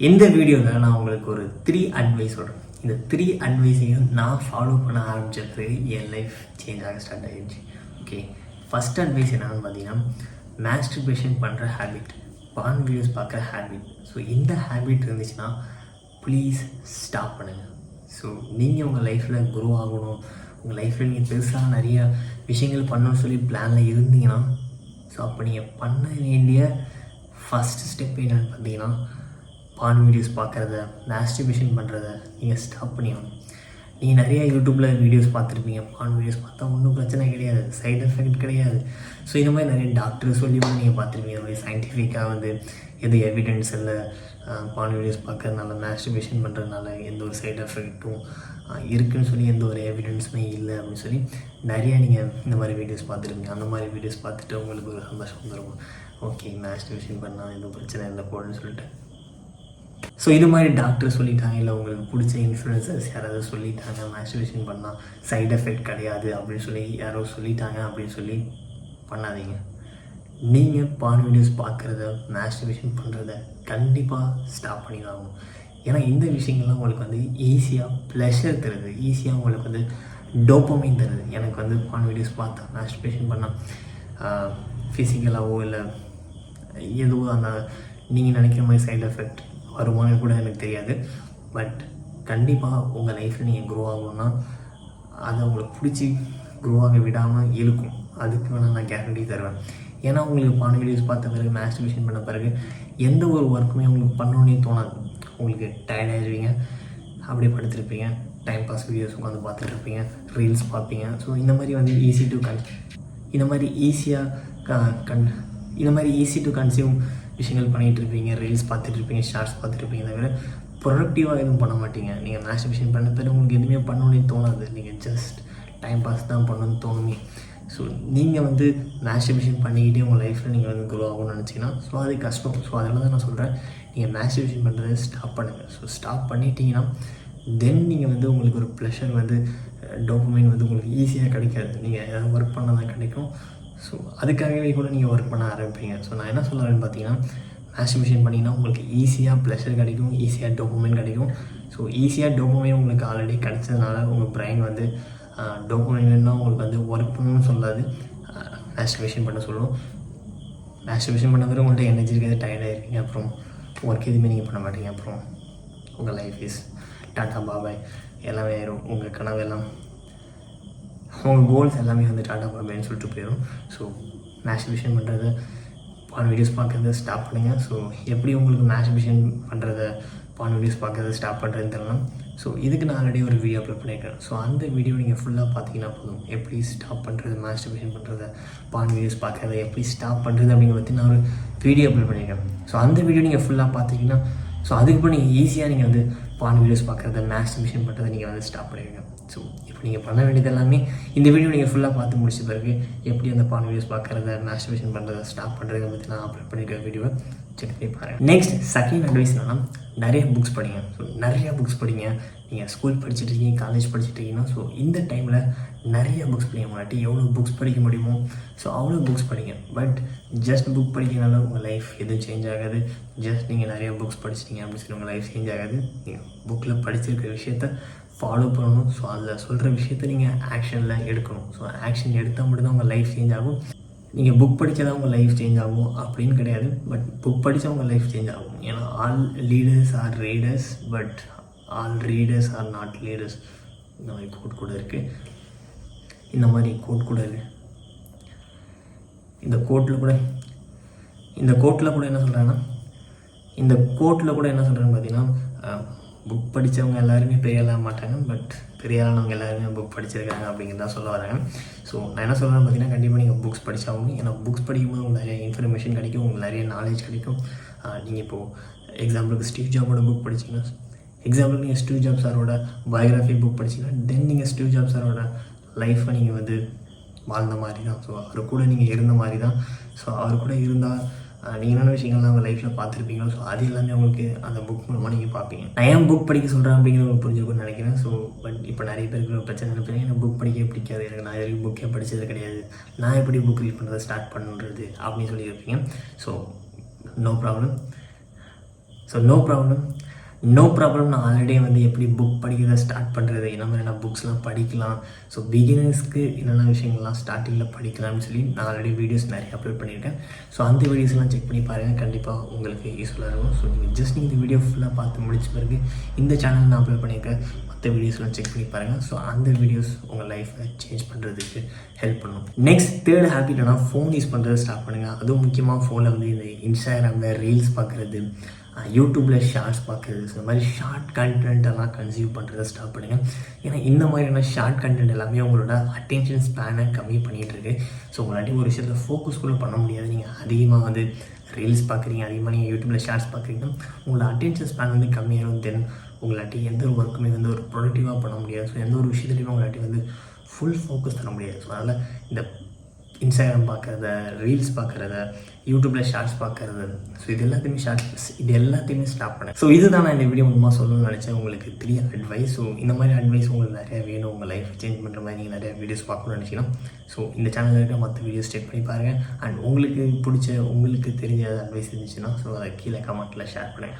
இந்த வீடியோவில் நான் உங்களுக்கு ஒரு 3 அட்வைஸ் சொல்கிறேன். இந்த 3 அட்வைஸையும் நான் ஃபாலோ பண்ண ஆரம்பிச்சது என் லைஃப் சேஞ்ச் ஆக ஸ்டார்ட் ஆகிடுச்சு. ஓகே, ஃபஸ்ட் அட்வைஸ் என்னென்னு பார்த்தீங்கன்னா, மாஸ்டர்பேஷன் பண்ணுற ஹேபிட், பான் வீடியோஸ் பார்க்குற ஹேபிட். ஸோ இந்த ஹேபிட் இருந்துச்சுன்னா ப்ளீஸ் ஸ்டாப் பண்ணுங்கள். ஸோ நீங்கள் உங்கள் லைஃப்பில் க்ரோ ஆகணும், உங்கள் லைஃப்பில் நீங்கள் பெருசாக நிறைய விஷயங்கள் பண்ணணும்னு சொல்லி பிளானில் இருந்தீங்கன்னா, ஸோ அப்போ நீங்கள் பண்ண வேண்டிய ஃபஸ்ட் ஸ்டெப் என்னென்னு பார்த்தீங்கன்னா, பான் வீடியோஸ் பார்க்குறத, மாஸ்டர்பேஷன் பண்ணுறத நீங்கள் ஸ்டாப் பண்ணிடணும். நீங்கள் நிறையா யூடியூப்பில் வீடியோஸ் பார்த்துருப்பீங்க. பான் வீடியோஸ் பார்த்தா ஒன்றும் பிரச்சனை கிடையாது, சைடு எஃபெக்ட் கிடையாது. ஸோ இந்த மாதிரி நிறைய டாக்டர் சொல்லி நீங்கள் பார்த்துருப்பீங்க. இந்த மாதிரி சயின்டிஃபிக்காக எது எவிடன்ஸ் இல்லை, பான் வீடியோஸ் பார்க்கறதுனால, மாஸ்டர்பேஷன் பண்ணுறதுனால எந்த ஒரு சைடு எஃபெக்ட்டும் இருக்குதுன்னு சொல்லி எந்த ஒரு எவிடன்ஸுமே இல்லை அப்படின்னு சொல்லி நிறையா நீங்கள் இந்த மாதிரி வீடியோஸ் பார்த்துருப்பீங்க. அந்த மாதிரி வீடியோஸ் பார்த்துட்டு உங்களுக்கு ஒரு சந்தோஷம் வந்துருக்கும். ஓகே, மாஸ்டர்பேஷன் பண்ணால் எதுவும் பிரச்சனை இல்லை போடுன்னு சொல்லிட்டு. ஸோ இது மாதிரி டாக்டர் சொல்லிட்டாங்க, இல்லை உங்களுக்கு பிடிச்ச இன்ஃப்ளூயன்சர்ஸ் யாராவது சொல்லிட்டாங்க மாஸ்டர்பேஷன் பண்ணால் சைடு எஃபெக்ட் கிடையாது அப்படின்னு சொல்லி யாரோ சொல்லிட்டாங்க அப்படின்னு சொல்லி பண்ணாதீங்க. நீங்கள் பான் வீடியோஸ் பார்க்குறத, மாஸ்டர்பேஷன் பண்ணுறத கண்டிப்பாக ஸ்டாப் பண்ணி தான் ஆகணும். ஏன்னா இந்த விஷயங்கள்லாம் உங்களுக்கு ஈஸியாக ப்ளஷர் தருது, ஈஸியாக உங்களுக்கு டோப்பமைன் தருது. எனக்கு பான் வீடியோஸ் பார்த்தா, மாஸ்டர்பேஷன் பண்ணால் ஃபிசிக்கலாகவோ இல்லை எதுவோ அந்த நீங்கள் நினைக்கிற மாதிரி சைடு எஃபெக்ட் வருமானு கூட எனக்கு தெரியாது. பட் கண்டிப்பாக உங்கள் லைஃப்பில் நீங்கள் க்ரோ ஆகணும்னா அதை உங்களுக்கு பிடிச்சி க்ரோ ஆக விடாமல் இருக்கும். அதுக்கு வேணால் நான் கேரண்டி தருவேன். ஏன்னா உங்களுக்கு பான் வீடியோஸ் பார்த்த பிறகு, மாஸ்டர்பேஷன் பண்ண பிறகு எந்த ஒரு ஒர்க்குமே உங்களுக்கு பண்ணணுன்னே தோணாது. உங்களுக்கு டயர்ட் ஆகிடுவீங்க, அப்படியே படுத்துருப்பீங்க, டைம் பாஸ் வீடியோஸ் உட்காந்து பார்த்துட்ருப்பீங்க, ரீல்ஸ் பார்ப்பீங்க. ஸோ இந்த மாதிரி இந்த மாதிரி ஈஸி டு கன்சியூம் விஷயங்கள் பண்ணிகிட்ருப்பீங்க, ரீல்ஸ் பார்த்துட்ருப்பீங்க, ஷார்ட்ஸ் பார்த்துட்ருப்பீங்க. தவிர ப்ரொடக்டிவாக எதுவும் பண்ண மாட்டீங்க. நீங்கள் மாஸ்டர்பேஷன் பண்ண பிறகு உங்களுக்கு எதுவுமே பண்ணணுன்னே தோணாது. நீங்கள் ஜஸ்ட் டைம் பாஸ் தான் பண்ணணும்னு தோணுமே. ஸோ நீங்கள் மாஸ்டர்பேஷன் பண்ணிக்கிட்டே உங்கள் லைஃப்பில் நீங்கள் க்ரோ ஆகணும்னு நினச்சிங்கன்னா ஸோ அது கஷ்டம். ஸோ அதனால தான் நான் சொல்கிறேன், நீங்கள் மாஸ்டர்பேஷன் பண்ணுறதை ஸ்டாப் பண்ணுங்கள். ஸோ ஸ்டாப் பண்ணிட்டீங்கன்னா தென் நீங்கள் உங்களுக்கு ஒரு ப்ளஷர் டோபமைன் உங்களுக்கு ஈஸியாக கிடைக்காது. நீங்கள் எதாவது ஒர்க் பண்ணால் தான் கிடைக்கும். ஸோ அதுக்காகவே கூட நீங்கள் ஒர்க் பண்ண ஆரம்பிப்பீங்க. ஸோ நான் என்ன சொல்கிறேன்னு பார்த்தீங்கன்னா, மாஸ்டர்பேஷன் பண்ணிங்கன்னா உங்களுக்கு ஈஸியாக ப்ளஷர் கிடைக்கும், ஈஸியாக டோபமைன் கிடைக்கும். ஸோ ஈஸியாக டோபமைன் உங்களுக்கு ஆல்ரெடி கிடைச்சதுனால உங்கள் பிரைன் டோபமைன்னா உங்களுக்கு ஒர்க் பண்ணணும்னு சொல்லாது, மாஸ்டர்பேஷன் பண்ண சொல்லும். மாஸ்டர்பேஷன் பண்ண பிறகு உங்கள்கிட்ட எனர்ஜி இருக்காது, டயர்டாக இருக்கீங்க, அப்புறம் ஒர்க் எதுவுமே நீங்கள் பண்ண மாட்டீங்க. அப்புறம் உங்கள் லைஃப் இஸ் டாட்டா பாபாய், எல்லாமே ஆயிரும். உங்கள் கனவு எல்லாம், உங்கள் கோல்ஸ் எல்லாமே டாட்டா பாபாய்ன்னு சொல்லிட்டு போயிடும். ஸோ மாஸ்டர்பேஷன் பண்ணுறத, பான் வீடியோஸ் பார்க்குறத ஸ்டாப் பண்ணுங்கள். ஸோ எப்படி உங்களுக்கு மாஸ்டர்பேஷன் பண்ணுறத, பான் வீடியோஸ் பார்க்குறத ஸ்டாப் பண்ணுறதுன்னு தெரியலாம். ஸோ இதுக்கு நான் ஆல்ரெடி ஒரு வீடியோ அப்லோட் பண்ணியிருக்கேன். ஸோ அந்த வீடியோ நீங்கள் ஃபுல்லாக பார்த்தீங்கன்னா போதும். எப்படி ஸ்டாப் பண்ணுறது, மாஸ்டர்பேஷன் பண்ணுறத, பான் வீடியோஸ் பார்க்குறத எப்படி ஸ்டாப் பண்ணுறது அப்படிங்கிற பற்றி நான் ஒரு வீடியோ அப்லோட் பண்ணியிருக்கேன். ஸோ அந்த வீடியோ நீங்கள் ஃபுல்லாக பார்த்தீங்கன்னா, ஸோ அதுக்கப்புறம் நீங்கள் ஈஸியாக நீங்கள் பான் வீடியோஸ் பார்க்குறத, மாஸ்டர்பேஷன் பண்ணுறதை நீங்கள் ஸ்டாப் பண்ணிடுங்க. ஸோ இப்போ நீங்கள் பண்ண வேண்டியது எல்லாமே இந்த வீடியோ நீங்கள் ஃபுல்லாக பார்த்து முடிச்ச பிறகு எப்படி அந்த பான் வீடியோஸ் பார்க்குறத, மாஸ்டர்பேஷன் பண்ணுறதை ஸ்டாப் பண்ணுறதை பற்றி நான் அப்லோட் பண்ணியிருக்க வீடியோவை செக் பண்ணி பாருங்கள். நெக்ஸ்ட் செகண்ட் அட்வைஸ் என்னன்னா, நிறைய புக்ஸ் படிங்க. ஸோ நிறைய புக்ஸ் படிங்க. நீங்கள் ஸ்கூல் படிச்சுட்டு இருக்கீங்க, காலேஜ் படிச்சுட்டு இருக்கீங்கன்னா, ஸோ இந்த டைமில் நிறைய புக்ஸ் படிக்க மாட்டி எவ்வளோ புக்ஸ் படிக்க முடியுமோ ஸோ அவ்வளோ புக்ஸ் படிங்க. பட் ஜஸ்ட் புக் படிக்கிறனால உங்கள் லைஃப் எதுவும் சேஞ்ச் ஆகாது. ஜஸ்ட் நீங்கள் நிறைய புக்ஸ் படிச்சிட்டிங்க அப்படின்னு சொல்லி உங்கள் லைஃப் சேஞ்ச் ஆகாது. நீங்கள் புக்கில் படிச்சிருக்கிற விஷயத்த ஃபாலோ பண்ணணும். ஸோ அதில் சொல்கிற விஷயத்த நீங்கள் ஆக்ஷனில் எடுக்கணும். ஸோ ஆக்ஷன் எடுத்தால் மட்டும்தான் உங்கள் லைஃப் சேஞ்ச் ஆகும். நீங்கள் புக் படித்தா உங்கள் லைஃப் சேஞ்ச் ஆகும் அப்படின்னு கிடையாது. பட் புக் படித்தா உங்கள் லைஃப் சேஞ்ச் ஆகும். ஏன்னா all leaders are readers, but all readers R not leaders. இந்த மாதிரி கோட் கூட இருக்குது. இந்த கோட்டில் கூட என்ன சொல்கிறாங்கன்னா, பார்த்தீங்கன்னா, புக் படித்தவங்க எல்லாருமே பெரிய ஆளாக மாட்டாங்க, பட் பெரிய ஆளானவங்க எல்லாருமே புக் படிச்சிருக்காங்க அப்படிங்கிறத சொல்ல வராங்க. ஸோ நான் என்ன சொல்கிறேன்னு பார்த்தீங்கன்னா, கண்டிப்பாக நீங்கள் புக்ஸ் படித்தாகணும். ஏன்னா புக்ஸ் படிக்கும்போது உங்களுக்கு நிறைய இன்ஃபர்மேஷன் கிடைக்கும், உங்களுக்கு நிறைய நாலேஜ் கிடைக்கும். நீங்கள் இப்போது எக்ஸாம்பிளுக்கு ஸ்டீவ் ஜாபோட புக் படிச்சிங்கன்னா, நீங்கள் ஸ்டீவ் ஜாப் சாரோட பயோகிராஃபி புக் படிச்சிங்கன்னா, தென் நீங்கள் ஸ்டீவ் ஜாப் சாரோட லைஃப்பை நீங்கள் வாழ்ந்த மாதிரி தான். ஸோ அவர் கூட நீங்கள் இருந்த மாதிரி தான். ஸோ அவர் கூட இருந்தால் நீங்கள் என்னென்ன விஷயங்கள்லாம் உங்கள் லைஃப்பில் பார்த்துருப்பீங்களோ ஸோ அது எல்லாமே உங்களுக்கு அந்த புக் மூலமாக நீங்கள் பார்ப்பீங்க. நான் ஏன் புக் படிக்க சொல்கிறேன் அப்படிங்கிறது உங்களுக்கு புரிஞ்சுக்கணும்னு நினைக்கிறேன். ஸோ பட் இப்போ நிறைய பேருக்கு பிரச்சனை நினைப்பேன், எனக்கு புக் படிக்க பிடிக்காது, எனக்கு நான் வரைக்கும் புக்கே படித்தது கிடையாது, நான் எப்படி புக் ரீட் பண்ணுறதை ஸ்டார்ட் பண்ணுறது அப்படின்னு சொல்லியிருப்பீங்க. So no problem. So no problem. நான் ஆல்ரெடி வந்து எப்படி புக் படிக்கிறத ஸ்டார்ட் பண்ணுறது, என்ன மாதிரியான புக்ஸ்லாம் படிக்கலாம், ஸோ பிகினர்ஸ்க்கு என்னென்ன விஷயங்கள்லாம் ஸ்டார்டிங்கில் படிக்கலாம்னு சொல்லி நான் ஆல்ரெடி வீடியோஸ் நிறைய அப்லோட் பண்ணியிருக்கேன். ஸோ அந்த வீடியோஸ்லாம் செக் பண்ணி பாருங்கள், கண்டிப்பாக உங்களுக்கு யூஸ்ஃபுல்லாக இருக்கும். ஸோ நீங்கள் ஜஸ்ட் இந்த வீடியோ ஃபுல்லாக பார்த்து முடிச்ச பிறகு இந்த சேனல் நான் அப்லோட் பண்ணியிருக்கேன் மற்ற வீடியோஸ்லாம் செக் பண்ணி பாருங்கள். ஸோ அந்த வீடியோஸ் உங்கள் லைஃப்பை சேஞ்ச் பண்ணுறதுக்கு ஹெல்ப் பண்ணும். நெக்ஸ்ட் தேர்ட் ஹேபிட் என்ன, ஃபோன் யூஸ் பண்ணுறது ஸ்டார்ட் பண்ணுங்கள். அதுவும் முக்கியமாக ஃபோனில் வந்து இந்த இன்ஸ்டாகிராமில் ரீல்ஸ் பார்க்குறது, யூடியூப்பில் ஷார்ட்ஸ் பார்க்குறது, ஸோ இந்த மாதிரி ஷார்ட் கண்டென்ட் எல்லாம் கன்சியூம் பண்ணுறதை ஸ்டார்ட் பண்ணுங்கள். ஏன்னா இந்த மாதிரியான ஷார்ட் கண்டென்ட் எல்லாமே உங்களோட அட்டென்ஷன் ஸ்பேனை கம்மி பண்ணிகிட்ருக்கு. ஸோ உங்களாட்டி ஒரு விஷயத்தில் ஃபோக்கஸ் கூட பண்ண முடியாது. நீங்கள் அதிகமாக வந்து ரீல்ஸ் பார்க்குறீங்க, அதிகமாக நீங்கள் யூடியூப்பில் ஷார்ட்ஸ் பார்க்குறீங்கன்னா உங்களோட அட்டென்ஷன் ஸ்பேன் வந்து கம்மியாகும். தென் உங்களாட்டி எந்த ஒரு ஒர்க்குமே வந்து ஒரு ப்ரொடக்டிவாக பண்ண முடியாது. ஸோ எந்த ஒரு விஷயத்துலையுமே உங்களாட்டி வந்து ஃபுல் ஃபோக்கஸ் தர முடியாது. ஸோ அதனால் இந்த இன்ஸ்டாகிராம் பார்க்குறத, ரீல்ஸ் பார்க்குறத, யூடியூப்பில் ஷார்ட்ஸ் பார்க்குறது, ஸோ இது எல்லாத்தையுமே ஸ்டாப் பண்ணேன். ஸோ இதுதான் நான் இந்த வீடியோ மூலமாக சொல்லணும்னு நினச்சேன். உங்களுக்கு 3 அட்வைஸ். ஸோ இந்த மாதிரி அட்வைஸ் உங்களுக்கு நிறையா வேணும், உங்கள் லைஃப் சேஞ்ச் பண்ணுற மாதிரி நீங்கள் நிறையா வீடியோஸ் பார்க்கணும்னு நினச்சிங்கன்னா ஸோ இந்த சேனலில் இருக்க மற்ற வீடியோஸ் செக் பண்ணி பாருங்கள். அண்ட் உங்களுக்கு தெரிஞ்ச அட்வைஸ் இருந்துச்சுன்னா ஸோ அதை கீழே கமெண்ட்டில் ஷேர் பண்ணுங்கள்.